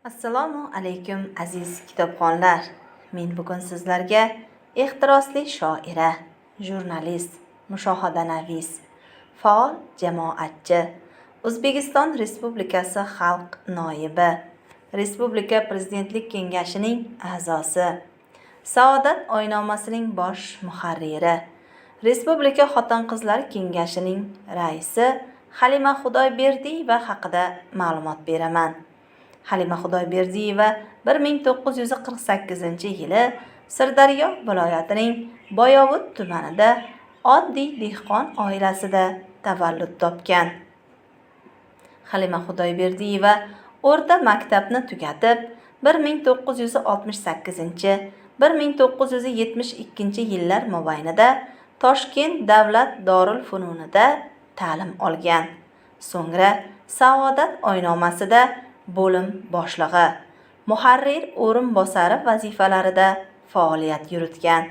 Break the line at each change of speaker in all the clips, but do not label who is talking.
Assalomu alaykum aziz kitobxonlar. Men bugun sizlarga ehtirosli shoira, jurnalist, mushohadanavis, faol jamoatchi, O'zbekiston Respublikasi xalq noibi, Respublika Prezidentlik kengashining a'zosi, Saodat oynomasining bosh muharriri, Respublika Xotin-qizlar kengashining raisi Halima Xudoyberdiyeva haqida ma'lumot beraman. Halima Xudoyberdiyeva 1948-yili Sirdaryo viloyatining Boyovut tumanida oddiy dehqon oilasida tavallud topgan. Halima Xudoyberdiyeva o'rta maktabni tugatib, 1968-1972 yillar mobaynida Toshkent davlat dorul fununida ta'lim olgan. So'ngra Saodat oynomasida bo'lim boshlig'i, muharrir o'rinbosari vazifalarida faoliyat yuritgan.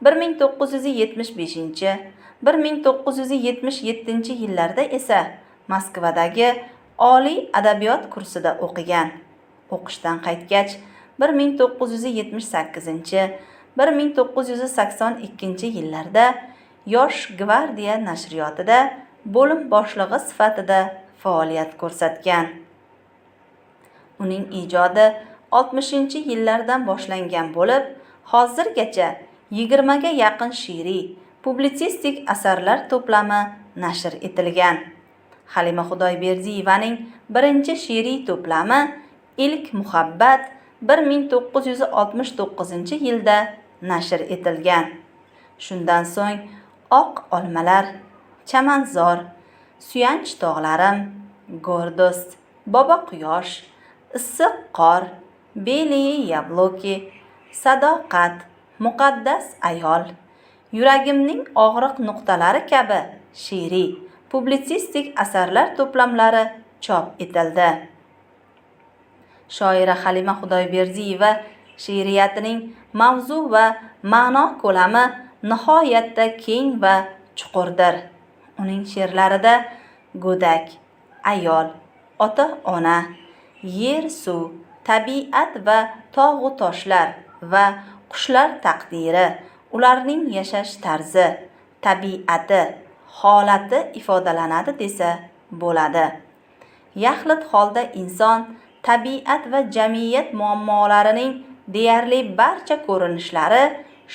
1975-1977 yillarda esa Moskvadagi oliy adabiyot kursida o'qigan. O'qishdan qaytgach, 1988-1982 yillarda Yosh gvardiya nashriyotida bo'lim boshlig'i sifatida faoliyat ko'rsatgan. Uning ijodi 60-yillardan boshlangan bo'lib, hozirgacha 20 ga yaqin she'riy, publitsistik asarlar to'plami nashr etilgan. Halima Xudoyberdiyevaning birinchi she'riy to'plami Ilk muhabbat 1969-yilda nashr etilgan. Shundan so'ng Oq olmalar, Chamanzor, Suyanch tog'larim, Go'rdo'st, Bobo quyosh, Issiq qor, Beli yabloki, Sadoqat, Muqaddas ayol, Yuragimning og'riq nuqtalari kabi she'riy, publitsistik asarlar to'plamlari chop etildi. Shoira Halima Xudoyberdiyeva she'riyatining mavzu va ma'no ko'lami nihoyatda keng va chuqurdir. Uning she'rlarida go'dak, ayol, ota-ona, yer, suv, tabiat va tog'u toshlar va qushlar taqdiri, ularning yashash tarzi, tabiati, holati ifodalanadi desa bo'ladi. Yaxlit holda inson, tabiat va jamiyat muammolarining deyarli barcha ko'rinishlari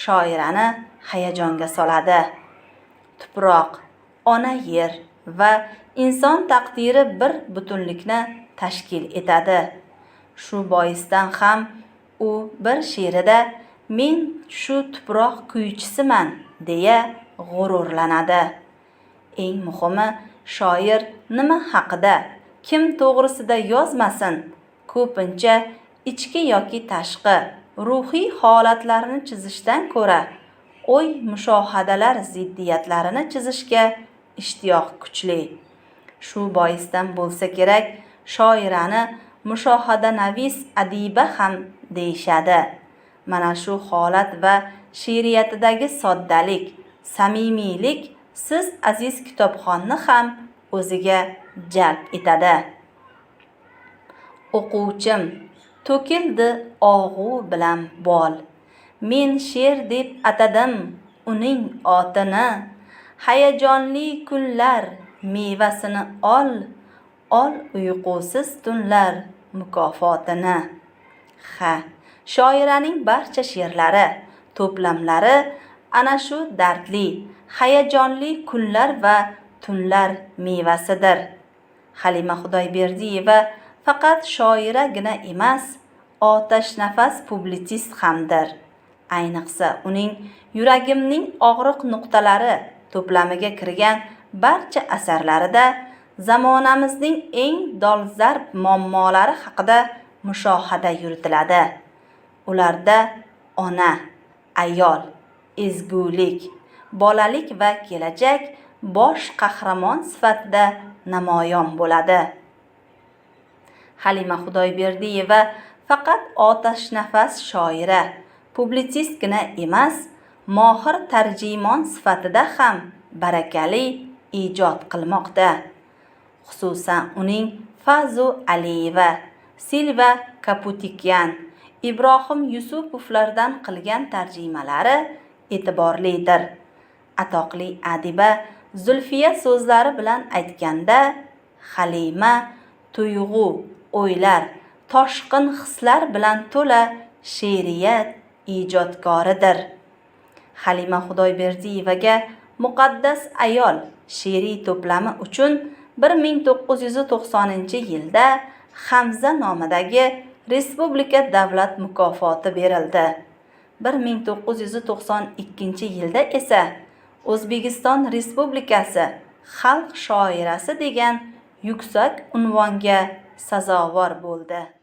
shoirani hayajonga soladi. Tuproq, ona yer va inson taqdiri bir butunlikni tashkil etadi. Shu boisdan ham u bir she'rida men shu tuproq kuychisiman deya g'ururlanadi. Eng muhimi, shoir nima haqida, kim to'g'risida yozmasin, ko'pincha ichki yoki tashqi ruhiy holatlarni chizishdan ko'ra, o'y mushohadalar ziddiyatlarini chizishga ishtiyoq kuchli. Shu boisdan bo'lsa kerak, shoirani mushohadanavis adiba ham deyishadi. Mana shu holat va she'riyatidagi soddalik, samimiylik siz aziz kitobxonni ham o'ziga jalb etadi. O'quvchim, to'kildi og'u bilan bol. Men she'r deb atadim uning otini. Hayajonli kunlar mevasini ol, ol uyqusiz tunlar mukofotini. Shoiraning barcha she'rlari, to'plamlari ana shu dardli, hayajonli kunlar va tunlar mevasidir. Halima Xudoyberdiyeva faqat shoiragina emas, otashnafas publitsist hamdir. Ayniqsa uning Yuragimning og'riq nuqtalari to'plamiga kirgan barcha asarlarida zamonamizning eng dolzarb muammolari haqida mushohada yuritiladi. Ularda ona, ayol, ezgulik, bolalik va kelajak bosh qahramon sifatida namoyon bo'ladi. Halima Xudoyberdiyeva faqat otashnafas shoira, publitsistgina emas, mohir tarjimon sifatida ham barakali ijod qilmoqda. Xususan uning Fazu Aliyeva, Silva Kaputikyan, Ibrohim Yusupovlardan qilgan tarjimalari e'tiborlidir. Atoqli adiba Zulfiya so'zlari bilan aytganda, Halima tuyg'u, o'ylar, toshqin hislar bilan to'la she'riyat ijodkoridir. Halima Xudoyberdiyevaga Muqaddas ayol she'riy to'plami uchun 1990-yilda Hamza nomidagi Respublika davlat mukofoti berildi. 1992-yilda esa O'zbekiston Respublikasi xalq shoirasi degan yuksak unvonga sazovor bo'ldi.